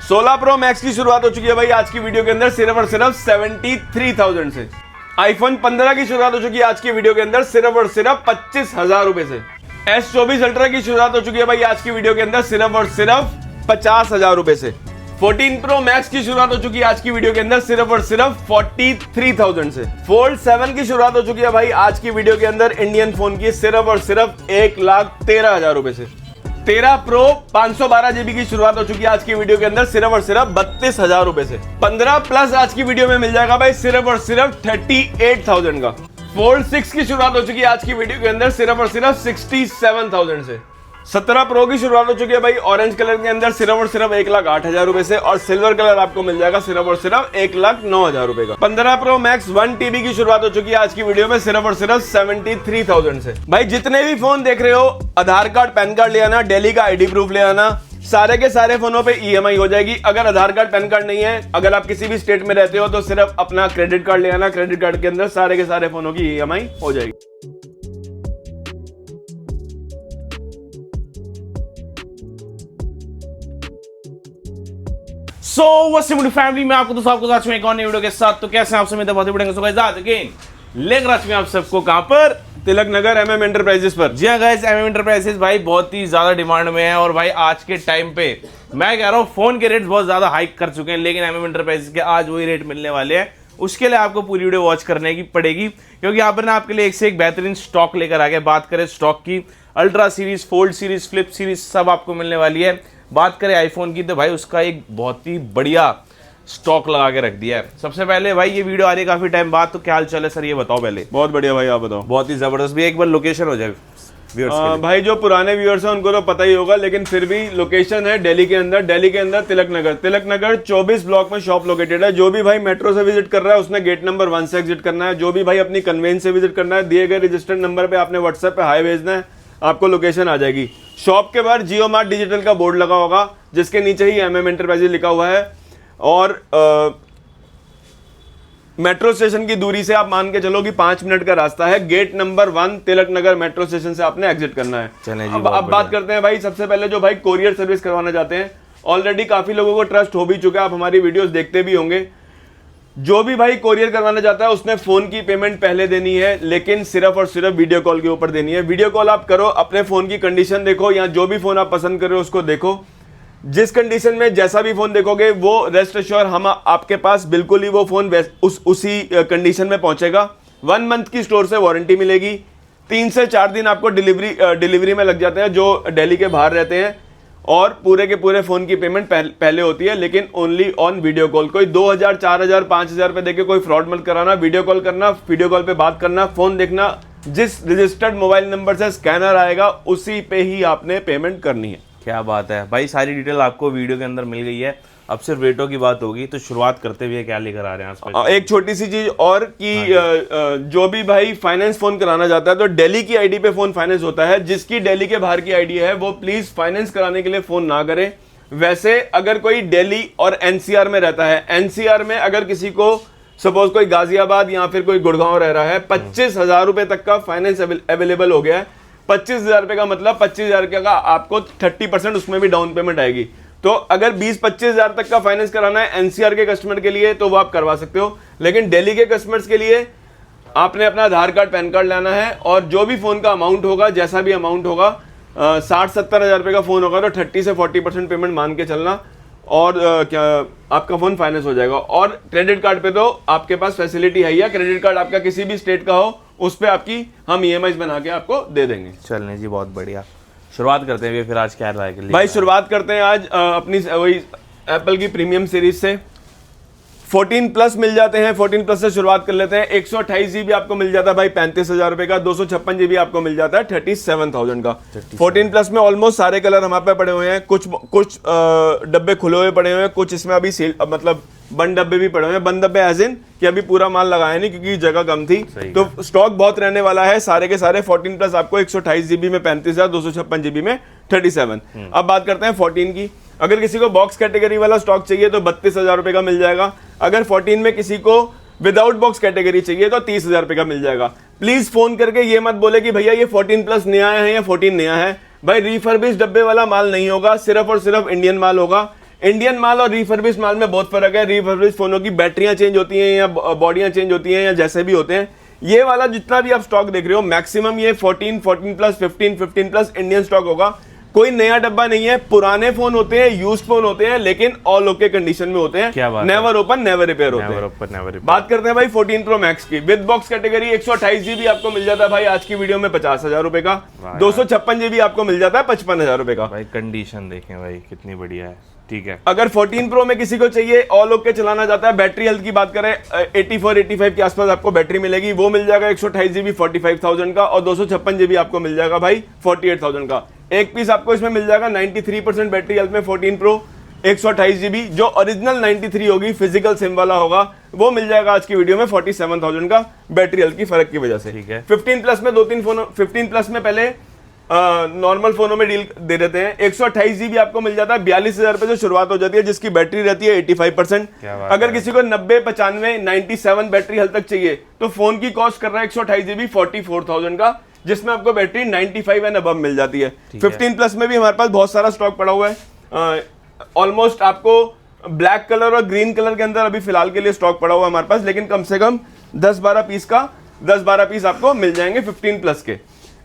16 pro max की शुरुआत हो चुकी है भाई आज की वीडियो के अंदर सिर्फ और सिर्फ 73,000 से। आईफोन 15 की शुरुआत हो चुकी है आज की वीडियो के अंदर सिर्फ और सिर्फ 25,000 रुपए से। S24 अल्ट्रा की शुरुआत हो चुकी है भाई आज की वीडियो के अंदर सिर्फ और सिर्फ 50,000 रुपए से। 14 प्रो मैक्स की शुरुआत हो चुकी है आज की वीडियो के अंदर सिर्फ और सिर्फ 43,000 से। फोल्ड 7 की शुरुआत हो चुकी है भाई आज की वीडियो के अंदर इंडियन फोन की सिर्फ और सिर्फ 1,13,000 रुपए से। 13 प्रो 512 जीबी की शुरुआत हो चुकी है आज की वीडियो के अंदर सिर्फ और सिर्फ 32,000 रुपए से। 15 प्लस आज की वीडियो में मिल जाएगा भाई सिर्फ और सिर्फ 38,000 का। फोल्ड 6 की शुरुआत हो चुकी है आज की वीडियो के अंदर सिर्फ और सिर्फ 67,000 से। 17 प्रो की शुरुआत हो चुकी है भाई ऑरेंज कलर के अंदर सिर्फ और सिर्फ 1,08,000 रुपए से और सिल्वर कलर आपको मिल जाएगा सिर्फ और सिर्फ 1,09,000 रुपए का। 15 प्रो मैक्स 1 TB की शुरुआत हो चुकी है आज की वीडियो में सिर्फ और सिर्फ 73,000 से। भाई जितने भी फोन देख रहे हो आधार कार्ड पैन कार्ड ले आना, दिल्ली का ID प्रूफ ले आना, सारे के सारे फोनों पे EMI हो जाएगी। अगर आधार कार्ड पैन कार्ड नहीं है, अगर आप किसी भी स्टेट में रहते हो तो सिर्फ अपना क्रेडिट कार्ड ले आना, क्रेडिट कार्ड के अंदर सारे के सारे फोनों की EMI हो जाएगी। सो व्हाट्सअप फैमिली में आपको दोस्तों आपको आज में एक और नई वीडियो के साथ। तो कैसे आप सभी बहुत बढ़िया। सो गाइस आज अगेन लेकर आज में आप सबको कहां पर, तिलक नगर MM एंटरप्राइजेस पर। जी हाँ गाइस, MM एंटरप्राइजेस भाई बहुत ही ज्यादा डिमांड में है और भाई आज के टाइम पे मैं कह रहा हूँ फोन के रेट बहुत ज्यादा हाइक कर चुके हैं, लेकिन MM एंटरप्राइजेस के आज वही रेट मिलने वाले हैं। उसके लिए आपको पूरी वीडियो वॉच करने की पड़ेगी क्योंकि यहाँ पर ना आपके लिए एक से एक बेहतरीन स्टॉक लेकर आ गए। बात करें स्टॉक की, ultra series, fold series, flip series सब आपको मिलने वाली है। बात करें आईफोन की तो भाई उसका एक बहुत ही बढ़िया स्टॉक लगा के रख दिया है। सबसे पहले भाई ये वीडियो आ रही है काफी टाइम बाद, तो क्या हाल चाल है सर ये बताओ पहले। बहुत बढ़िया भाई, आप बताओ। बहुत ही जबरदस्त भी, एक बार लोकेशन हो जाए व्यूअर्स भाई जो पुराने व्यूअर्स हैं उनको तो पता ही होगा, लेकिन फिर भी लोकेशन है दिल्ली के अंदर तिलक नगर 24 ब्लॉक में शॉप लोकेटेड है। जो भी भाई मेट्रो से विजिट कर रहा है उसने गेट नंबर 1 से एग्जिट करना है। जो भी भाई अपनी कन्वेंस से विजिट करना है, दिए गए रजिस्टर्ड नंबर पे आपने व्हाट्सएप पे हाई भेजना है, आपको लोकेशन आ जाएगी। शॉप के बाहर जियो मार्ट डिजिटल का बोर्ड लगा होगा जिसके नीचे ही MM एंटरप्राइजेस लिखा हुआ है और मेट्रो स्टेशन की दूरी से आप मान के चलो कि 5 मिनट का रास्ता है। Gate number 1 Tilak Nagar metro station से आपने एग्जिट करना है। चलें जी, अब बात करते हैं भाई सबसे पहले जो भाई कोरियर सर्विस करवाना चाहते हैं। ऑलरेडी काफी लोगों को ट्रस्ट हो भी चुका है, आप हमारी वीडियोस देखते भी होंगे। जो भी भाई कोरियर करवाना चाहता है उसने फोन की पेमेंट पहले देनी है, लेकिन सिर्फ और सिर्फ वीडियो कॉल के ऊपर देनी है। वीडियो कॉल आप करो, अपने फोन की कंडीशन देखो या जो भी फोन आप पसंद कर रहे हो उसको देखो। जिस कंडीशन में जैसा भी फोन देखोगे वो रेस्ट एश्योर हम आपके पास बिल्कुल ही वो फोन उसी कंडीशन में पहुंचेगा। 1 मंथ की स्टोर से वारंटी मिलेगी। 3 से 4 दिन आपको डिलीवरी में लग जाते हैं जो दिल्ली के बाहर रहते हैं, और पूरे के पूरे फोन की पेमेंट पहले होती है, लेकिन ओनली ऑन वीडियो कॉल। कोई 2,000 4,000 5,000 पे देके कोई फ्रॉड मत कराना। वीडियो कॉल करना, वीडियो कॉल पे बात करना, फोन देखना, जिस रजिस्टर्ड मोबाइल नंबर से स्कैनर आएगा उसी पे ही आपने पेमेंट करनी है। क्या बात है भाई, सारी डिटेल आपको वीडियो के अंदर मिल गई है। अब सिर्फ रेटों की बात होगी, तो शुरुआत करते हुए क्या लेकर आ रहे हैं। एक छोटी सी चीज और कि जो भी भाई फाइनेंस फोन कराना चाहता है तो दिल्ली की ID पे फोन फाइनेंस होता है। जिसकी दिल्ली के बाहर की ID है वो प्लीज फाइनेंस कराने के लिए फोन ना करे। वैसे अगर कोई दिल्ली और NCR में रहता है, NCR में अगर किसी को सपोज कोई गाजियाबाद या फिर कोई गुड़गांव रह रहा है, 25,000 रुपए तक का फाइनेंस अवेलेबल हो गया है। 25,000 रुपए का मतलब 25,000 का आपको 30% उसमें भी डाउन पेमेंट आएगी। तो अगर 20-25,000 तक का फाइनेंस कराना है NCR के कस्टमर के लिए तो वो आप करवा सकते हो, लेकिन दिल्ली के कस्टमर्स के लिए आपने अपना आधार कार्ड पैन कार्ड लाना है और जो भी फोन का अमाउंट होगा, जैसा भी अमाउंट होगा, 60-70 हज़ार रुपए का फोन होगा तो 30 से 40% पेमेंट मान के चलना और क्या आपका फोन फाइनेंस हो जाएगा। और क्रेडिट कार्ड पे तो आपके पास फैसिलिटी है या क्रेडिट कार्ड आपका किसी भी स्टेट का हो उस पर आपकी हम EMI बना के आपको दे देंगे। चलने जी, बहुत बढ़िया। शुरुआत करते हैं फिर आज क्या है भाई। शुरुआत करते हैं आज अपनी वही एप्पल की प्रीमियम सीरीज से। 14 प्लस मिल जाते हैं, 14 प्लस से शुरुआत कर लेते हैं। 128 GB आपको मिल जाता है भाई 35,000 रुपए का। 256 GB आपको मिल जाता है 37,000 का। 14 प्लस में ऑलमोस्ट सारे कलर हमारे पे पड़े हुए हैं। कुछ डब्बे खुले हुए पड़े हुए हैं, कुछ इसमें अभी सेल मतलब बंद डब्बे भी पड़े हुए हैं। बंद डब्बे एज इन कि अभी पूरा माल लगाया नहीं क्योंकि जगह कम थी, तो स्टॉक बहुत रहने वाला है। सारे के सारे 14 प्लस आपको 128 GB में 35,000, 256 GB में 37। अब बात करते हैं 14 की। अगर किसी को बॉक्स कैटेगरी वाला स्टॉक चाहिए तो 32,000 रुपए का मिल जाएगा। अगर 14 में किसी को विदाउट बॉक्स कैटेगरी चाहिए तो 30,000 रुपए का मिल जाएगा। प्लीज फोन करके ये मत बोले कि भैया ये 14 प्लस नया है या 14 नया है। भाई रिफर्बिश डब्बे वाला माल नहीं होगा, सिर्फ और सिर्फ इंडियन माल होगा। इंडियन माल और रिफर्बिश माल में बहुत फर्क है। रिफर्बिश फोनों की बैटरियां चेंज होती हैं या बॉडियां चेंज होती हैं या जैसे भी होते हैं। ये वाला जितना भी आप स्टॉक देख रहे हो मैक्सिमम ये 14, 14 प्लस, 15, 15 प्लस इंडियन स्टॉक होगा। कोई नया डब्बा नहीं है। पुराने फोन होते हैं, यूज्ड फोन होते हैं, लेकिन ऑल ओके कंडीशन में होते हैं। नेवर ओपन नेवर रिपेयर होते हैं। बात करते हैं भाई 14 प्रो मैक्स की। विद बॉक्स कैटेगरी 128 जीबी आपको मिल जाता है भाई आज की वीडियो में 50,000 रुपए का। 256 जीबी आपको मिल जाता है 55,000 रुपए का। भाई कंडीशन देखें भाई कितनी बढ़िया है। ठीक है, अगर 14 प्रो में किसी को चाहिए ऑल ओके चलाना चाहता है, बैटरी हेल्थ की बात करें 84, 85 के आसपास आपको बैटरी मिलेगी। वो मिल जाएगा 128 जीबी 45,000 का, और 256 जीबी आपको मिल जाएगा भाई 48,000 का। एक पीस आपको इसमें मिल जाएगा 93% बैटरी हेल्थ में 14 प्रो 128 जीबी, जो ओरिजिनल 93 होगी, फिजिकल सिम वाला होगा, वो मिल जाएगा आज की वीडियो में 47,000 का बैटरी हेल्थ की फर्क की वजह से। ठीक है, 15 प्लस में 2-3 फोन, 15 प्लस में पहले नॉर्मल फोनों में डील दे देते हैं। 128 जीबी आपको मिल जाता है 42,000 रुपए से शुरुआत हो जाती है, जिसकी बैटरी रहती है 85%। अगर किसी को 90, 95, 97 बैटरी हेल्थ तक चाहिए तो फोन की कॉस्ट कर रहा है 128 जीबी 44,000 का, जिसमें आपको बैटरी 95 एंड अबव मिल जाती है। 15 प्लस में भी हमारे पास बहुत सारा स्टॉक पड़ा हुआ है। ऑलमोस्ट आपको ब्लैक कलर और ग्रीन कलर के अंदर अभी फिलहाल के लिए स्टॉक पड़ा हुआ है हमारे पास, लेकिन कम से कम 10-12 पीस का 10-12 पीस आपको मिल जाएंगे 15 प्लस के।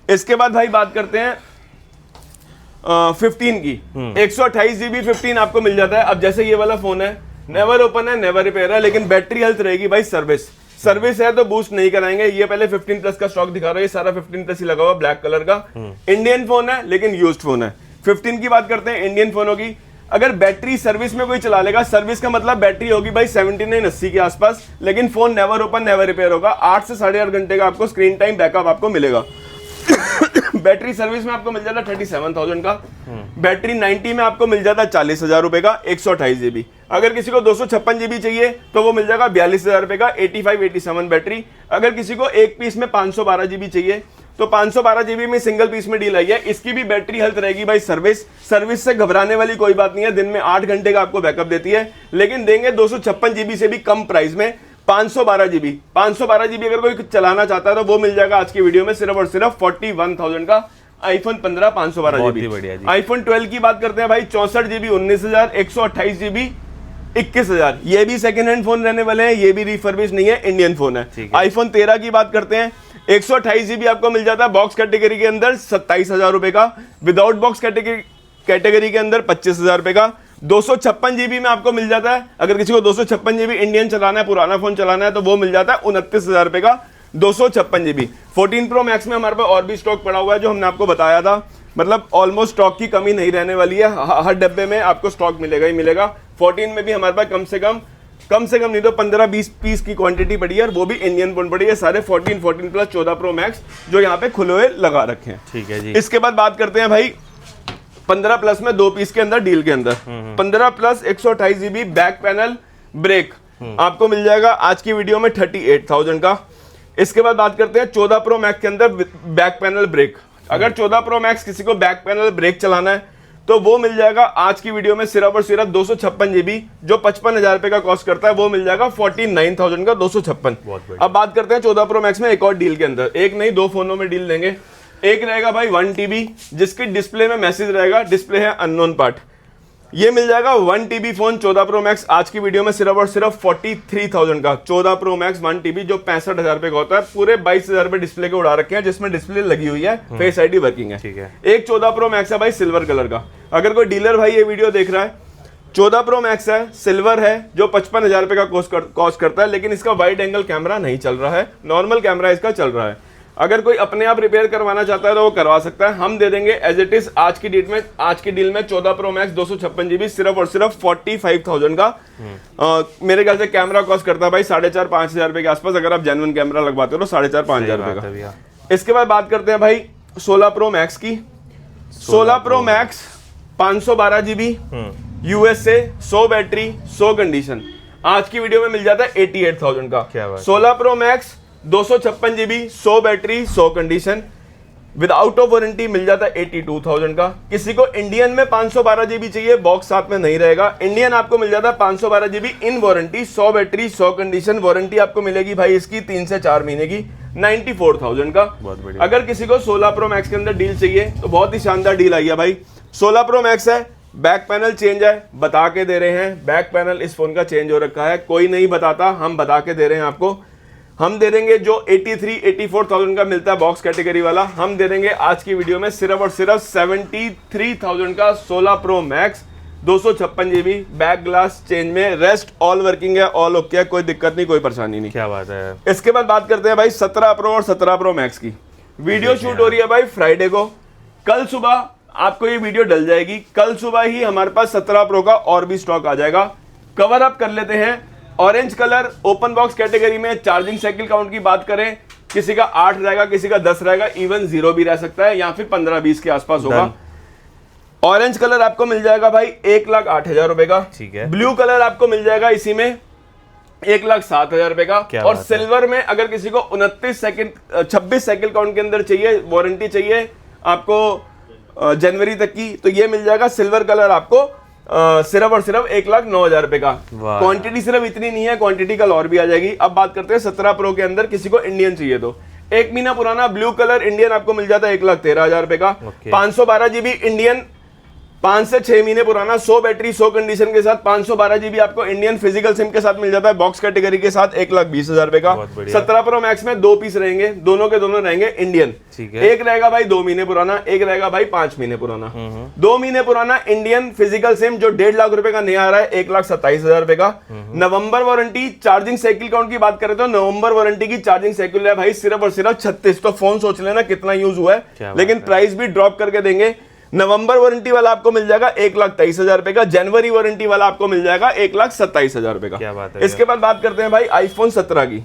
इसके बाद भाई बात करते हैं 15 की। 128 जीबी 15 आपको मिल जाता है। अब जैसे ये वाला फोन है, नेवर ओपन है, नेवर रिपेयर है, लेकिन बैटरी हेल्थ रहेगी भाई सर्विस है तो बूस्ट नहीं कराएंगे। ये पहले 15 प्लस का स्टॉक दिखा रहा है, ये सारा 15 प्लस ही लगा हुआ ब्लैक कलर का। इंडियन फोन है लेकिन यूज्ड फोन है। 15 की बात करते हैं इंडियन फोनों की। अगर बैटरी सर्विस में कोई चला लेगा, सर्विस का मतलब बैटरी होगी भाई 79-80 के आसपास, लेकिन phone never open never repair होगा। 8 से 8.5 घंटे का आपको स्क्रीन टाइम बैकअप आपको मिलेगा। बैटरी सर्विस में आपको मिल जाता 37,000 का। बैटरी 90 में आपको मिल जाता 40,000 रुपए का 128 जीबी। अगर किसी को 256 जीबी चाहिए तो वो मिल जाएगा 42,000 रुपए का 85-87 बैटरी। अगर किसी को एक पीस में 512 जीबी चाहिए तो 512 जीबी में सिंगल पीस में डील आई है। इसकी भी बैटरी हेल्थ रहेगी भाई सर्विस से घबराने वाली कोई बात नहीं है। दिन में 8 घंटे का आपको बैकअप देती है, लेकिन देंगे 256 जीबी से भी कम प्राइस में 512 जीबी। 512 जीबी अगर कोई चलाना चाहता है तो वो मिल जाएगा आज की वीडियो में सिर्फ और सिर्फ 41,000 का आईफोन 15 512 जीबी। आईफोन 12 की बात करते हैं भाई 64 जीबी 19,000, 128 जीबी 21,000। ये भी सेकंड हैंड फोन रहने वाले हैं, ये भी रिफर्बिश नहीं है, इंडियन फोन है। आईफोन 13 की बात करते हैं 128 जीबी आपको मिल जाता है बॉक्स कैटेगरी के अंदर 27,000 रुपए का। विदाउट बॉक्स कैटेगरी के अंदर 25,000 रुपए का। 256 जीबी में आपको मिल जाता है, अगर किसी को 256 जीबी इंडियन चलाना है, पुराना फोन चलाना है, तो वो मिल जाता है 29,000 रुपए का 256 जीबी। 14 प्रो मैक्स में हमारे पास और भी स्टॉक पड़ा हुआ है जो हमने आपको बताया था। मतलब ऑलमोस्ट स्टॉक की कमी नहीं रहने वाली है, हर डब्बे में आपको स्टॉक मिलेगा ही मिलेगा। 14 में भी हमारे पास कम से कम नहीं तो 15-20 पीस की क्वांटिटी पड़ी है, और वो भी इंडियन फोन पड़ी है सारे 14 प्लस 14 प्रो मैक्स जो यहाँ पे खुले हुए लगा रखे हैं। ठीक है जी। इसके बाद बात करते हैं भाई 15 प्लस में 2 पीस के अंदर डील के अंदर 15 plus 128 GB back panel break आपको मिल जाएगा आज की वीडियो में 38,000 का। इसके बाद बात करते हैं 14 प्रो मैक्स के अंदर बैक पैनल ब्रेक। अगर 14 प्रो मैक्स किसी को बैक पैनल ब्रेक चलाना है तो वो मिल जाएगा आज की वीडियो में सिर्फ और सिर्फ 256 जीबी जो 55,000 रुपए का कॉस्ट करता है, वो मिल जाएगा 49,000 का 256। अब बात करते हैं 14 प्रो मैक्स में एक और डील के अंदर, एक नहीं 2 फोनों में डील देंगे। एक रहेगा भाई 1 TB जिसकी डिस्प्ले में मैसेज रहेगा, डिस्प्ले है अननोन पार्ट। ये मिल जाएगा 1 TB फोन 14 प्रो मैक्स आज की वीडियो में सिर्फ और सिर्फ 43,000 का। 14 प्रो मैक्स 1 TB जो 65,000 रुपए का होता है, पूरे 22,000 रुपए डिस्प्ले के उड़ा रखे हैं, जिसमें डिस्प्ले लगी हुई है, फेस आईडी वर्किंग है। ठीक है। एक 14 प्रो मैक्स है भाई सिल्वर कलर का। अगर कोई डीलर भाई ये वीडियो देख रहा है, 14 प्रो मैक्स है, सिल्वर है, जो 55,000 रुपए का कॉस्ट करता है, लेकिन इसका वाइड एंगल कैमरा नहीं चल रहा है, नॉर्मल कैमरा इसका चल रहा है। अगर कोई अपने आप रिपेयर करवाना चाहता है तो वो करवा सकता है, हम दे देंगे एज इट इज आज की डेट में। आज की डील में 14 प्रो मैक्स 256 जीबी सिर्फ और सिर्फ 45,000 का। मेरे ख्याल से कैमरा कॉस्ट करता है भाई 4,500-5,000 रुपए के आसपास, अगर आप जेन्युइन कैमरा लगवाते हो तो 4,500-5,000 रुपए का। इसके बाद बात करते हैं भाई 16 प्रो मैक्स की। 16 pro max 512 GB USA, 100 battery, 100 condition आज की वीडियो में मिल जाता है 88,000 का। 16 pro max 256 GB, 100 battery, 100 condition without of warranty मिल जाता है 82,000 का। किसी को इंडियन में 512 जीबी चाहिए, बॉक्स साथ में नहीं रहेगा, इंडियन आपको मिल जाता है 512 जीबी इन वारंटी, 100 बैटरी, 100 कंडीशन। वारंटी आपको मिलेगी भाई इसकी 3 से 4 महीने की, 94,000 का। अगर किसी को 16 प्रो मैक्स के अंदर डील चाहिए तो बहुत ही शानदार डील आई है भाई। 16 प्रो मैक्स है, बैक पैनल चेंज है, बता के दे रहे हैं। बैक पैनल इस फोन का चेंज हो रखा है, कोई नहीं बताता, हम बता के दे रहे हैं आपको। हम दे देंगे जो 84,000 का मिलता है बॉक्स कैटेगरी वाला, हम दे देंगे आज की वीडियो में सिर्फ और सिर्फ 73,000 का 16 pro max 256 GB back glass change में। रेस्ट ऑल वर्किंग है, ऑल ओके है, कोई दिक्कत नहीं, कोई परेशानी नहीं। क्या बात है। इसके बाद बात करते हैं भाई 17 प्रो और 17 प्रो मैक्स की। वीडियो शूट हो रही है भाई फ्राइडे को, कल सुबह आपको ये वीडियो डल जाएगी। कल सुबह ही हमारे पास 17 प्रो का और भी स्टॉक आ जाएगा। कवर अप कर लेते हैं। Orange colour open box category में चार्जिंग साइकिल काउंट की बात करें, किसी का 8 रहेगा, किसी का 10 रहेगा, इवन 0 भी रह सकता है, या फिर 15-20 के आसपास होगा। ऑरेंज कलर आपको मिल जाएगा भाई 1,08,000 रुपए का। ठीक है। ब्लू कलर आपको मिल जाएगा इसी में 1,07,000 रुपए का। और सिल्वर में अगर किसी को 26 साइकिल काउंट के अंदर चाहिए, वारंटी चाहिए आपको जनवरी तक की, तो ये मिल जाएगा सिल्वर कलर आपको सिर्फ और सिर्फ 1,09,000 रुपए का। क्वांटिटी सिर्फ इतनी नहीं है, क्वांटिटी कल और भी आ जाएगी। अब बात करते हैं 17 प्रो के अंदर किसी को इंडियन चाहिए तो 1 महीना पुराना ब्लू कलर इंडियन आपको मिल जाता है 1,13,000 रुपए का। 512 GB इंडियन 5 से 6 महीने पुराना, 100 बैटरी 100 कंडीशन के साथ 512 GB आपको इंडियन फिजिकल सिम के साथ मिल जाता है बॉक्स कैटेगरी के साथ 1,20,000 रुपए का। 17 प्रो मैक्स में 2 पीस रहेंगे, दोनों के दोनों रहेंगे इंडियन। एक रहेगा भाई 2 महीने पुराना, एक रहेगा भाई 5 महीने पुराना। 2 महीने पुराना इंडियन फिजिकल सिम जो 1.5 लाख रुपए का नया आ रहा है 1,27,000 रुपए का। नवंबर वारंटी चार्जिंग साइकिल काउंट की बात करें तो नवंबर वारंटी की चार्जिंग साइकिल है भाई सिर्फ और सिर्फ 36। तो फोन सोच लेना कितना यूज हुआ है, लेकिन प्राइस भी ड्रॉप करके देंगे। नवंबर वारंटी वाला आपको मिल जाएगा 1,23,000 रुपए का। जनवरी वारंटी वाला आपको मिल जाएगा 1,27,000 रुपए का। क्या बात है। इसके बाद बात करते हैं भाई आईफोन 17 की।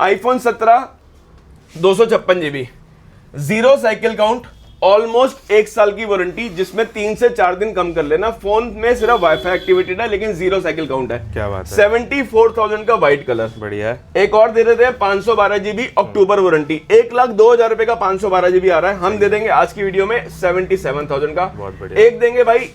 IPhone 17 256 GB, 0 cycle count, almost 1 साल की वारंटी, जिसमें 3 से 4 दिन कम कर लेना। फोन में सिर्फ वाईफाई एक्टिवेटेड है, लेकिन 0 साइकिल काउंट है। क्या बात है। 74,000 का व्हाइट कलर, बढ़िया है। एक और दे देते हैं 512 GB अक्टूबर वारंटी, 1,02,000 रुपए का 512 GB आ रहा है। हम दे देंगे आज की वीडियो में 77,000 का। बहुत बढ़िया। एक देंगे भाई,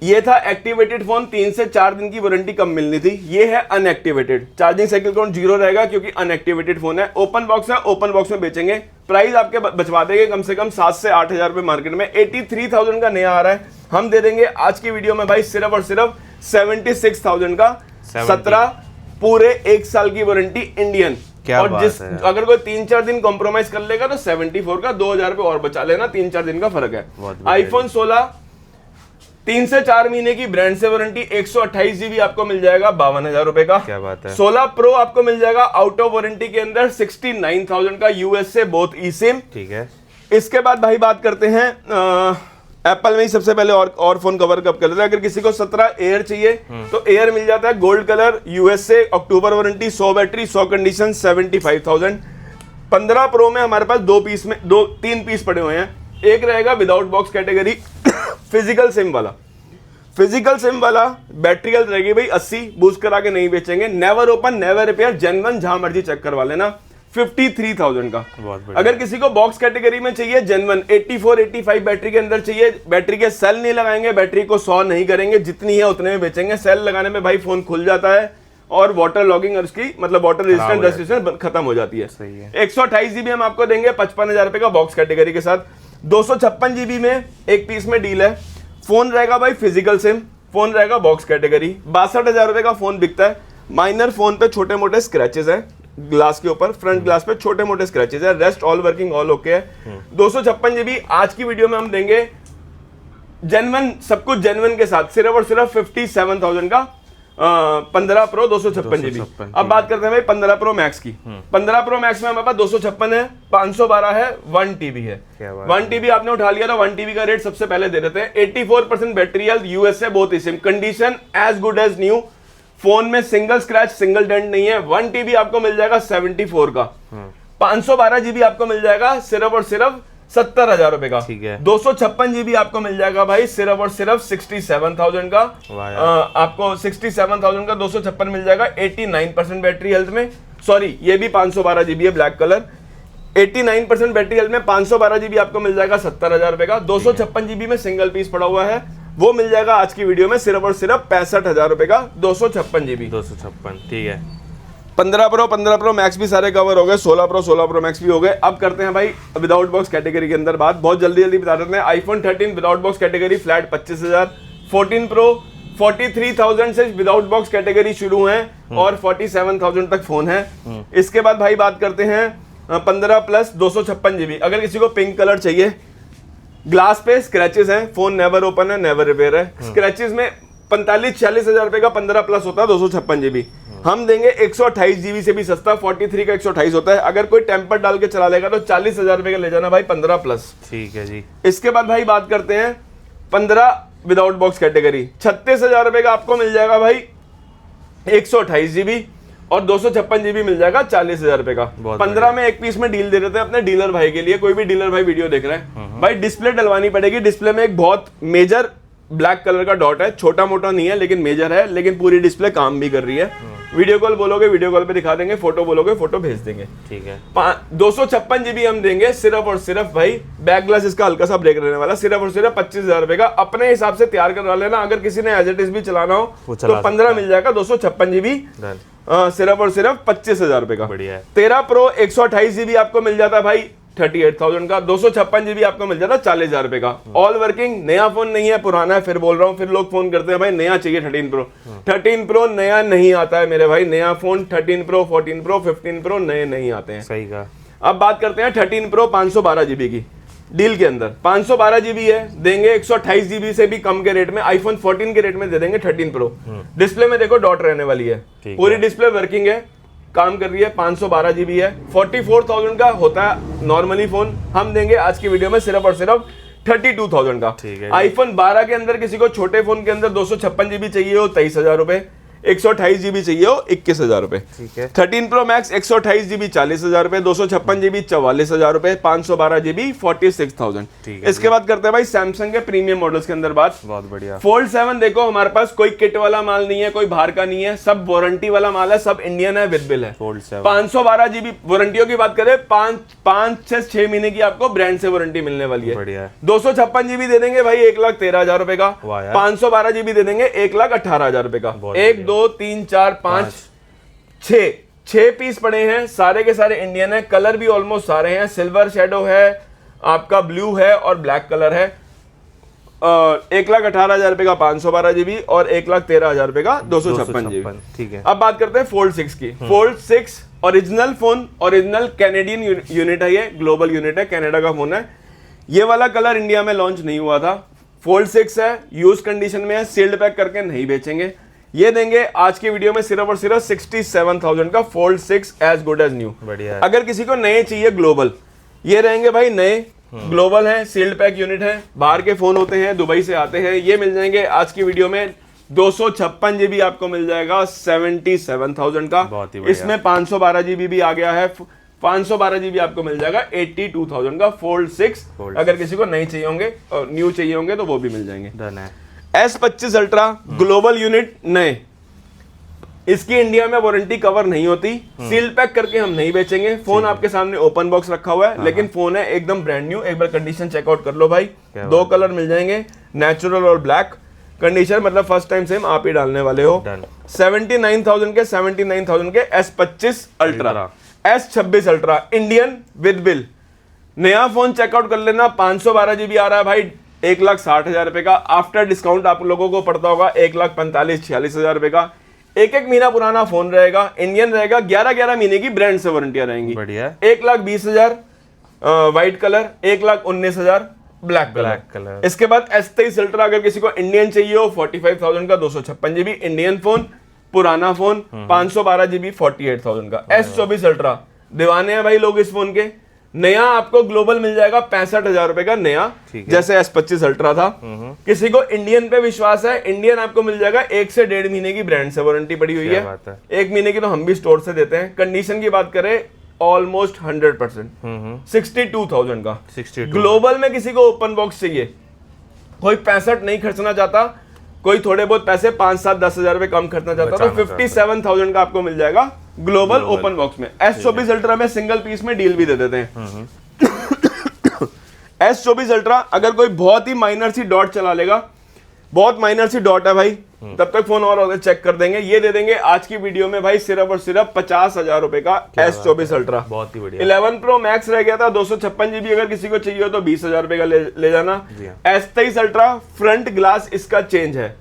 ये था एक्टिवेटेड फोन, 3 से 4 दिन की वारंटी कम मिलनी थी। ये है अनएक्टिवेटेड, चार्जिंग साइकिल काउंट 0 रहेगा क्योंकि अनएक्टिवेटेड फोन है। ओपन बॉक्स है, ओपन बॉक्स में बेचेंगे, प्राइस आपके बचवा देंगे कम से कम 7 से 8,000 रुपए मार्केट में। 83,000 का नया आ रहा है, हम दे देंगे आज की वीडियो में भाई सिर्फ और सिर्फ 76,000 का। 17 पूरे 1 साल की वारंटी इंडियन। और जिस अगर कोई 3-4 दिन कॉम्प्रोमाइज कर लेगा तो 74 का 2,000 रुपए और बचा लेना, 3-4 दिन का फर्क है। आईफोन 16 3 से 4 महीने की ब्रांड से वारंटी, 128 GB आपको मिल जाएगा 52,000 रुपए का। क्या बात है। 16 प्रो आपको मिल जाएगा आउट ऑफ वारंटी के अंदर 69,000 का, यूएस से बोथ ई सिम। ठीक है। इसके बाद भाई बात करते हैं एप्पल में ही सबसे पहले और फोन कवर कब कर लेते हैं। अगर किसी को 17 एयर चाहिए तो एयर मिल जाता है गोल्ड कलर, यूएस से, अक्टूबर वारंटी, 100 बैटरी 100 कंडीशन 75,000। 15 प्रो में हमारे पास 3 पीस पड़े हुए हैं। एक रहेगा without box category physical SIM वाला। फिजिकल सिम वाला बैटरी हेल्थ रहेगी भाई 80, बूस्ट करा के नहीं बेचेंगे। Never open never repair, genuine जहां मर्जी चेक करवा लेना। 53,000 का। अगर किसी को बॉक्स कैटेगरी में चाहिए जेन्युइन 84-85 बैटरी के अंदर चाहिए, बैटरी के सेल नहीं लगाएंगे, बैटरी को 100 नहीं करेंगे, जितनी है उतने में बेचेंगे। सेल लगाने में भाई फोन खुल जाता है और वाटर लॉगिंग और उसकी मतलब वाटर रेजिस्टेंस रेजिस्टेंस खत्म हो जाती है। 128 GB हम आपको देंगे 55,000 रुपए का बॉक्स कैटेगरी के साथ। 256 GB में एक पीस में डील है। फोन रहेगा भाई फिजिकल सिम, फोन रहेगा बॉक्स कैटेगरी। 62,000 रुपए का फोन बिकता है। माइनर फोन पे छोटे मोटे स्क्रैचेस हैं ग्लास के ऊपर, फ्रंट ग्लास पे छोटे मोटे स्क्रैचेस है, rest all working all okay है। 256 GB आज की वीडियो में हम देंगे जेन्युइन, सब कुछ जेन्युइन के साथ सिर्फ और सिर्फ 57,000 का 15 प्रो 256 GB। अब बात करते हैं भाई 15 प्रो मैक्स की। 15 प्रो मैक्स में हमारे पास 256 है, 512 है, 1 TB है। 1 TB आपने उठा लिया तो 1 TB का रेट सबसे पहले दे देते हैं। 84% बैटरी हेल्थ, यूएस से both SIM, condition as good as new. Phone में सिंगल स्क्रैच सिंगल डेंट नहीं है। 1 TB आपको मिल जाएगा 74 का। 512 GB आपको मिल जाएगा सिर्फ और सिर्फ 70,000 रुपए का। ठीक है। 256 GB आपको मिल जाएगा भाई सिर्फ और सिर्फ 67,000 का। आपको 67,000 का 256 मिल जाएगा 89% बैटरी हेल्थ में। सॉरी, ये भी 512 GB है, ब्लैक कलर। 89% बैटरी हेल्थ में 512 GB आपको मिल जाएगा 70,000 रुपए का। 256 GB में सिंगल पीस पड़ा हुआ है, वो मिल जाएगा आज की वीडियो में सिर्फ और सिर्फ 65,000 रुपए का 256 GB। 256, ठीक है। 15 प्रो मैक्स भी सारे कवर हो गए, 16 प्रो मैक्स भी हो गए। अब करते हैं भाई विदाउट बॉक्स कैटेगरी के अंदर बात, बहुत जल्दी बता देते हैं। IPhone 13 without box category flat 25,000, 14 pro 43,000 से विदाउट बॉक्स कैटेगरी शुरू है और 47,000 तक फोन है। इसके बाद भाई बात करते हैं 15 प्लस 256 GB। अगर किसी को पिंक कलर चाहिए, ग्लास पे स्क्रैचेस हैं, फोन नेवर ओपन है, नेवर रिपेयर है। स्क्रैचेस में 45-46 हजार रुपए का 15 प्लस होता है 256 GB। हम देंगे 128 GB से भी सस्ता, 43 का 128 होता है। अगर कोई टेम्पर डाल के चला लेगा तो 40 हजार रुपए का ले जाना भाई 15 प्लस। ठीक है जी। इसके बाद भाई बात करते हैं 15 विदाउट बॉक्स कैटेगरी, 36,000 रुपए का आपको मिल जाएगा भाई 128 GB और 256 GB मिल जाएगा 40,000 रुपए का। 15 में एक पीस में डील दे रहे थे अपने डीलर भाई के लिए। कोई भी डीलर भाई वीडियो देख रहे हैं भाई, डिस्प्ले डलवानी पड़ेगी। डिस्प्ले में एक बहुत मेजर ब्लैक कलर का डॉट है, छोटा मोटा नहीं है लेकिन मेजर है, लेकिन पूरी डिस्प्ले काम भी कर रही है। वीडियो कॉल बोलोगे वीडियो कॉल पे दिखा देंगे, फोटो बोलोगे फोटो भेज देंगे। ठीक है। 256 GB हम देंगे सिर्फ और सिर्फ भाई, बैक ग्लास इसका हल्का सा ब्रेक रहने वाला, सिर्फ और सिर्फ 25,000 रुपए का। अपने हिसाब से तैयार करवा लेना, अगर किसी ने एज इट इज भी चलाना हो तो 15 मिल जाएगा 256 GB सिर्फ और सिर्फ 25,000 रुपए का। बढ़िया है। 13 प्रो 128 GB आपको मिल जाता है भाई 38,000 का, 256 GB आपको मिल जाता है 40,000 रुपए का। ऑल वर्किंग, नया फोन नहीं है, पुराना है। फिर बोल रहा हूँ, फिर लोग फोन करते हैं भाई नया चाहिए 13 प्रो नया नहीं आता है मेरे भाई। नया फोन 13 प्रो 14 प्रो 15 प्रो नए नहीं आते हैं। सही कहा। अब बात करते हैं 13 प्रो 512 GB की। डील के अंदर 512 GB है, देंगे 128 GB से भी कम के रेट में, आईफोन 14 के रेट में दे देंगे 13 प्रो। डिस्प्ले में देखो डॉट रहने वाली है, पूरी डिस्प्ले वर्किंग है, काम कर रही है। 512 GB है, 44,000 का होता है नॉर्मली फोन, हम देंगे आज की वीडियो में सिर्फ और सिर्फ 32,000 का। आईफोन 12 के अंदर किसी को छोटे फोन के अंदर 256 GB चाहिए हो 23,000 रुपए, 128 GB चाहिए हो 21,000 रुपए। 13 प्रो मैक्स 128 GB 40,000 रुपए, 256 GB 44,000 रुपए, 512 GB 46,000। इसके बाद करते हैं भाई सैमसंग के प्रीमियम मॉडल्स के अंदर बात। बहुत बढ़िया। फोल्ड 7 देखो, हमारे पास कोई किट वाला माल नहीं है, कोई बाहर का नहीं है, सब वारंटी वाला माल है, सब इंडियन है, विद बिल है। 512 GB वारंटियों की बात करें, 5 से 6 महीने की आपको ब्रांड से वारंटी मिलने वाली है। 256 GB दे देंगे भाई 1,13,000 रुपए का, 512 GB दे देंगे 1,18,000 रुपए का। 1 2 3 4 5 6 पीस पड़े हैं, सारे के सारे इंडियन है, कलर भी ऑलमोस्ट सारे हैं। सिल्वर शेडो है, आपका ब्लू है और ब्लैक कलर है। 1,18,000 रुपए का 512 GB और 1,13,000 रुपए का 256 GB। ठीक है। अब बात करते हैं फोल्ड 6 की। Fold 6 original phone, original Canadian unit है, ये ग्लोबल यूनिट है, कनाडा का फोन है। ये वाला कलर इंडिया में लॉन्च नहीं हुआ था। फोल्ड 6 है, यूज कंडीशन में है, सील्ड पैक करके नहीं बेचेंगे। ये देंगे आज की वीडियो में सिर्फ और सिर्फ 67,000 का Fold 6 as good as new. बढ़िया। अगर किसी को नए चाहिए ग्लोबल, ये रहेंगे भाई नए, ग्लोबल है, सील्ड पैक यूनिट है, बाहर के फोन होते हैं, दुबई से आते हैं, ये मिल जाएंगे आज की वीडियो में 256 GB आपको मिल जाएगा 77,000 का। इसमें 512 GB भी आ गया है, 512 GB आपको मिल जाएगा 82,000 का फोल्ड 6। अगर किसी को नहीं चाहिए होंगे और न्यू चाहिए होंगे तो वो भी मिल जाएंगे। डन है। S25 अल्ट्रा ग्लोबल यूनिट नए, इसकी इंडिया में वारंटी कवर नहीं होती, सील पैक करके हम नहीं बेचेंगे। फोन आपके सामने ओपन बॉक्स रखा हुआ है, लेकिन फोन है एकदम ब्रांड न्यू। एक बार कंडीशन चेकआउट कर लो भाई, 2 कलर मिल जाएंगे, नेचुरल और ब्लैक। कंडीशन मतलब फर्स्ट टाइम सेम आप ही डालने वाले हो। 79,000 के 79,000 के S25 ultra, S26 ultra Indian with bill. नया फोन चेकआउट कर लेना, 512 GB आ रहा है भाई 1,60,000 रुपए का। आफ्टर डिस्काउंट आप लोगों को पड़ता होगा 1,45,000-46,000 रुपए का। एक महीना पुराना फोन रहेगा, इंडियन रहेगा, 11 महीने की ब्रांड से वारंटियां रहेंगी। बढ़िया। 1,20,000 व्हाइट कलर, 1,19,000 ब्लैक कलर। इसके बाद S23 अल्ट्रा अगर किसी को इंडियन चाहिए हो 45,000 का 256 GB इंडियन फोन, पुराना फोन 512 GB 48,000 का। S24 अल्ट्रा दीवाने हैं भाई लोग इस फोन के। नया आपको ग्लोबल मिल जाएगा 65,000 रुपए का नया, जैसे S25 अल्ट्रा था। किसी को इंडियन पे विश्वास है, इंडियन आपको मिल जाएगा 1 से 1.5 महीने की ब्रांड से वारंटी पड़ी हुई है। 1 महीने की तो हम भी स्टोर से देते हैं। कंडीशन की बात करें ऑलमोस्ट 100%, 62,000 का। ग्लोबल में किसी को ओपन बॉक्स चाहिए, कोई 65 नहीं खर्चना चाहता, कोई थोड़े बहुत पैसे 5-7-10,000 रुपए कम खर्चना चाहता, तो 57,000 का आपको मिल जाएगा ग्लोबल ओपन बॉक्स में। S24 अल्ट्रा में सिंगल पीस में डील भी दे देते हैं। S24 अल्ट्रा अगर कोई बहुत ही माइनर सी डॉट चला लेगा, बहुत माइनर सी डॉट है भाई, तब तक फोन और चेक कर देंगे। ये दे देंगे आज की वीडियो में भाई सिर्फ और सिर्फ 50,000 रुपए का S24 अल्ट्रा। बहुत ही बढ़िया। 11 Pro Max रह गया था 256 GB, अगर किसी को चाहिए हो तो 20,000 रुपए का ले जाना। S23 अल्ट्रा फ्रंट ग्लास इसका चेंज है,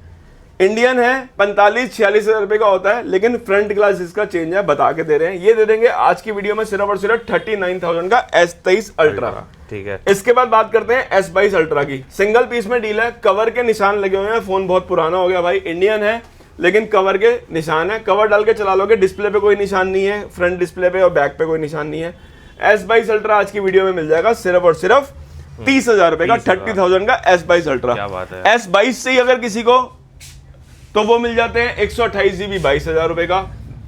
इंडियन है, 45-46 हजार रुपए का होता है, लेकिन फ्रंट ग्लास इसका चेंज है, बता के दे रहे हैं। ये दे देंगे आज की वीडियो में सिर्फ और सिर्फ 39,000 का S23 अल्ट्रा। ठीक है। इसके बाद बात करते हैं S22 अल्ट्रा की। सिंगल पीस में डील है, कवर के निशान लगे हुए हैं, फोन बहुत पुराना हो गया भाई, इंडियन है लेकिन कवर के निशान है। कवर डाल के चला लोगे, डिस्प्ले पे कोई निशान नहीं है, फ्रंट डिस्प्ले पे और बैक पे कोई निशान नहीं है। S22 अल्ट्रा आज की वीडियो में मिल जाएगा सिर्फ और सिर्फ 30,000 रुपए का, 30,000 का S22 अल्ट्रा। क्या बात है। S22 से ही अगर किसी को तो वो मिल जाते हैं 128 GB 22,000 रुपए का,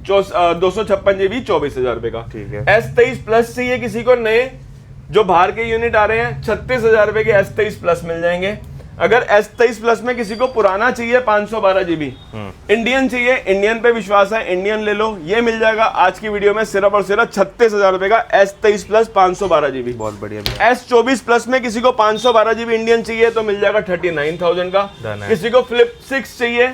256 GB 24,000 रुपए का। ठीक है। S23 प्लस चाहिए किसी को, नए जो बाहर के यूनिट आ रहे हैं 36,000 रुपए के S23 प्लस मिल जाएंगे। अगर S23 प्लस में किसी को पुराना चाहिए 512 GB, इंडियन चाहिए, इंडियन पे विश्वास है, इंडियन ले लो, ये मिल जाएगा आज की वीडियो में सिर्फ और सिर्फ 36,000 रुपए का S23 प्लस 512 GB। बहुत बढ़िया। S24 प्लस में किसी को 512 GB इंडियन चाहिए तो मिल जाएगा 39,000 का। किसी को फ्लिप 6 चाहिए,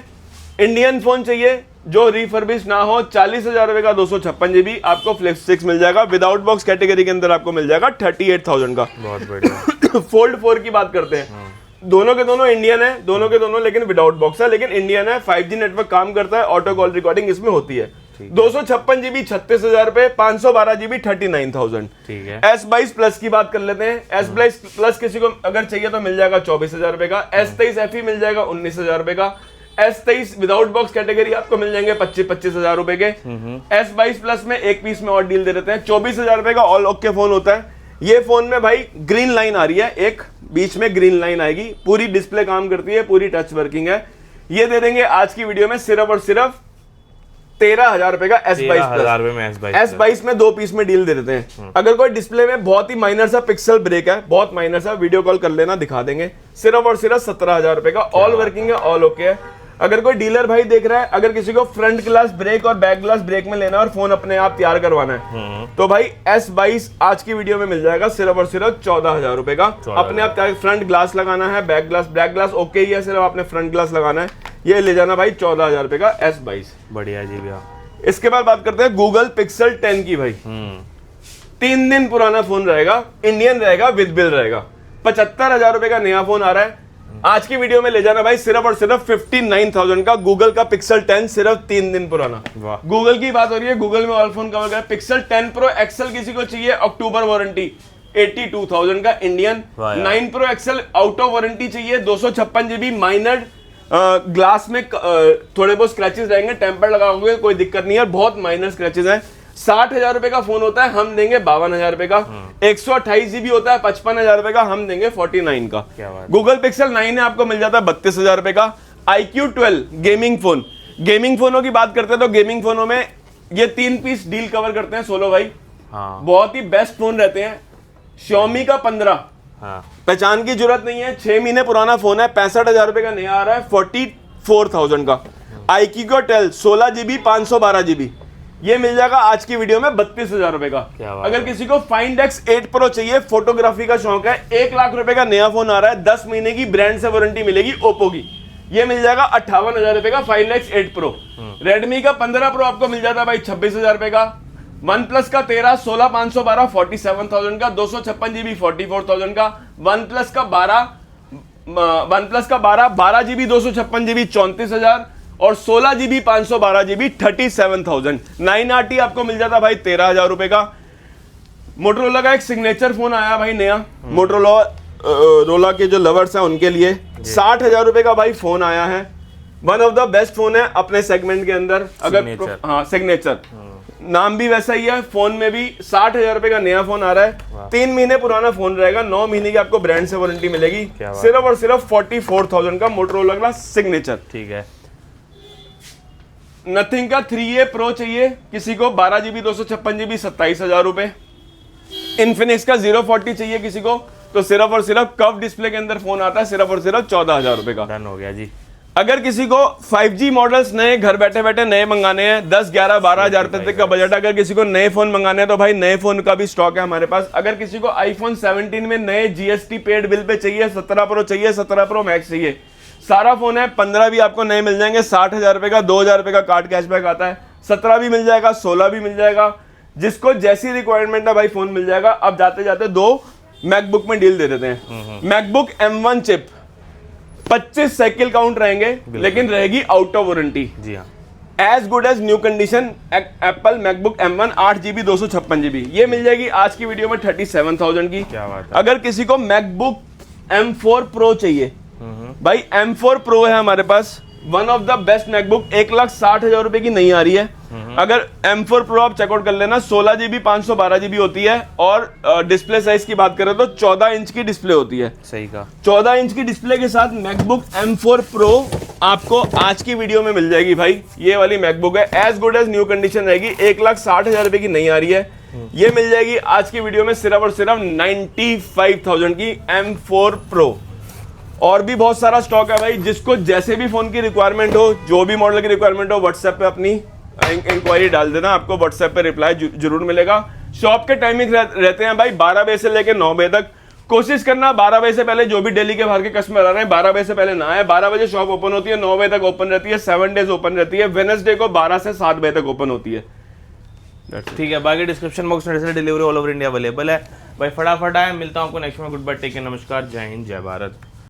इंडियन फोन चाहिए जो रिफर्बिश ना हो, 40,000 रुपए का 256 GB आपको फ्लिप 6 मिल जाएगा। विदाउट बॉक्स कैटेगरी के अंदर आपको मिल जाएगा 38,000 का। बहुत बढ़िया। फोल्ड 4 की बात करते हैं, दोनों के दोनों इंडियन है, दोनों के दोनों लेकिन विदाउट बॉक्स है, लेकिन इंडियन है, 5G नेटवर्क काम करता है, ऑटो कॉल रिकॉर्डिंग इसमें होती है। 256 GB 36,000 रुपए, 512 GB 39,000। ठीक है। S22 प्लस की बात कर लेते हैं। S22 प्लस किसी को अगर चाहिए तो मिल जाएगा 24,000 रुपए का। S23 FE मिल जाएगा 19,000 रुपए का। S23 विदाउट बॉक्स कैटेगरी आपको मिल जाएंगे 25,000 रुपए के। S22 प्लस में एक पीस में और डील दे देते हैं, 24,000 रुपए का ऑल ओके फोन होता है। ये फोन में भाई ग्रीन लाइन आ रही है, एक बीच में ग्रीन लाइन आएगी, पूरी डिस्प्ले काम करती है, पूरी टच वर्किंग है। ये दे देंगे आज की वीडियो में सिर्फ और सिर्फ 13,000 रुपए का S22 में 2 पीस में डील दे देते हैं। अगर कोई डिस्प्ले में बहुत ही माइनर सा पिक्सल ब्रेक है, बहुत माइनर सा, वीडियो कॉल कर लेना, दिखा देंगे, सिर्फ और सिर्फ 17,000 रुपए का। ऑल वर्किंग है, ऑल ओके है। अगर कोई डीलर भाई देख रहा है, अगर किसी को फ्रंट ग्लास ब्रेक और बैक ग्लास ब्रेक में लेना और फोन अपने आप तैयार करवाना है तो भाई S22 आज की वीडियो में मिल जाएगा सिर्फ और सिर्फ 14,000 रुपए का। अपने आप फ्रंट ग्लास लगाना है, बैक ग्लास ओके ही है, सिर्फ आपने फ्रंट ग्लास लगाना है, ये ले जाना भाई 14,000 रुपए का S22। बढ़िया जी भैया। इसके बाद बात करते हैं गूगल पिक्सल 10 की। भाई 3 दिन पुराना फोन रहेगा, इंडियन रहेगा, विद बिल रहेगा, 75,000 रुपए का नया फोन आ रहा है। आज की वीडियो में ले जाना भाई सिर्फ और सिर्फ 59,000 का गूगल का पिक्सल 10, सिर्फ 3 दिन पुराना। गूगल की बात हो रही है, गूगल में ऑल फोन कवर कर। पिक्सल 10 प्रो एक्सेल किसी को चाहिए, अक्टूबर वारंटी, 82,000 का Indian. 9 Pro XL out of warranty चाहिए, 256 GB माइनर ग्लास में थोड़े बहुत स्क्रैचेस रहेंगे, टेम्पर लगाओगे कोई दिक्कत नहीं है, बहुत माइनर स्क्रैचेस हैं। 60,000 रुपए का फोन होता है, हम देंगे 52,000 रुपए का। 128 GB होता है, 55,000 रुपए का, हम देंगे 49 का। गूगल पिक्सल 9 है, आपको मिल जाता है 32,000 रुपए का। iQ12 गेमिंग फोन, गेमिंग फोनों की बात करते हैं तो गेमिंग फोनों में ये 3 पीस डील कवर करते हैं सोलो भाई। बहुत ही बेस्ट फोन रहते हैं। Xiaomi का 15, पहचान की जरूरत नहीं है, 6 महीने पुराना फोन है, 65,000 रुपए का नया आ रहा है, 44,000 का। iQ12 16 GB 512 GB, ये मिल जाएगा आज की वीडियो में 32,000 रुपए का। अगर किसी को Find X8 Pro चाहिए, फोटोग्राफी का शौक है, 1 लाख रुपए का नया फोन आ रहा है, 10 महीने की ब्रांड से वारंटी मिलेगी ओप्पो की, ये मिल जाएगा 58,000 रुपए का Find X8 Pro। रेडमी का 15 Pro आपको मिल जाता है भाई 26,000 रुपए का। OnePlus का 13 16 512 47,000 का, 256 GB 44,000 का। OnePlus का 12 GB 256 GB 34,000 और 16 GB 512 GB 37,000। 9RT आपको मिल जाता भाई 13,000 रुपए का। मोटरोला का एक सिग्नेचर फोन आया भाई नया, मोटरोला के जो लवर्स हैं उनके लिए 60,000 रुपए का भाई फोन आया है। One of the best phone है अपने सेगमेंट के अंदर। अगर हाँ सिग्नेचर नाम भी वैसा ही है, फोन में भी 60,000 रुपए का नया फोन आ रहा है, 3 महीने पुराना फोन रहेगा, 9 महीने की आपको ब्रांड से वारंटी मिलेगी, सिर्फ और सिर्फ 44,000 का मोटरोला का सिग्नेचर। ठीक है। नथिंग का 3A Pro चाहिए किसी को, 12 GB 256 GB 27,000 रुपए। इन्फिनिक्स का 040 चाहिए किसी को तो सिर्फ और सिर्फ कर्व डिस्प्ले के अंदर फोन आता है, सिर्फ और सिर्फ 14,000 रुपए का। डन हो गया जी। अगर किसी को 5G मॉडल्स नए घर बैठे बैठे नए मंगाने हैं, 10 11 12,000 रुपए तक का बजट, अगर किसी को नए फोन मंगाने हैं तो भाई नए फोन का भी स्टॉक है हमारे पास। अगर किसी को iPhone 17 में नए GST पेड बिल पे चाहिए, 17 Pro चाहिए, 17 Pro Max चाहिए, सारा फोन है। 15 भी आपको नए मिल जाएंगे, 60,000 रुपए का, 2,000 रुपए का कार्ड कैशबैक आता है। 17 भी मिल जाएगा, 16 भी मिल जाएगा, जिसको जैसी रिक्वायरमेंट है भाई फोन मिल जाएगा। अब जाते जाते 2 मैकबुक में डील दे देते हैं। MacBook M1 chip 25 cycle count रहेंगे, लेकिन रहेगी आउट ऑफ वारंटी। जी हाँ, as good as new condition Apple MacBook M1 8GB 256GB ये मिल जाएगी आज की वीडियो में 37,000 की। क्या बात है। अगर किसी को मैकबुक M4 Pro चाहिए, भाई M4 Pro है हमारे पास, one of the best MacBook, 1,60,000 रुपए की नहीं आ रही है। अगर M4 Pro आप चेकआउट कर लेना, 16GB 512GB होती है, और डिस्प्ले साइज की बात करें तो 14 इंच की डिस्प्ले होती है। सही कहा। 14 इंच की डिस्प्ले के साथ मैकबुक M4 Pro आपको आज की वीडियो में मिल जाएगी भाई। ये वाली मैकबुक है, as good as new condition रहेगी, 1,60,000 रुपए की नहीं आ रही है। ये मिल जाएगी आज की वीडियो में सिर्फ और सिर्फ 95,000 की M4 Pro। और भी बहुत सारा स्टॉक है भाई, जिसको जैसे भी फोन की रिक्वायरमेंट हो, जो भी मॉडल की रिक्वायरमेंट हो, व्हाट्सएप पे अपनी इंक्वायरी डाल देना, आपको व्हाट्सएप पे रिप्लाई जरूर मिलेगा। शॉप के टाइमिंग रहते हैं भाई 12 बजे से लेकर 9 बजे तक। कोशिश करना 12 बजे से पहले, जो भी दिल्ली के बाहर के कस्टमर आ रहे हैं, 12 बजे से पहले ना आए। 12 बजे शॉप ओपन होती है, 9 बजे तक ओपन रहती है, 7 डेज ओपन रहती है। वेडनेसडे को 12 से 7 बजे तक ओपन होती है। ठीक है, बाकी डिस्क्रिप्शन बॉक्स में delivery all over India available है भाई। फटाफट आए, मिलता हूँ आपको नेक्स्ट में। गुड बाय, टेक केयर, नमस्कार, जय हिंद, जय भारत।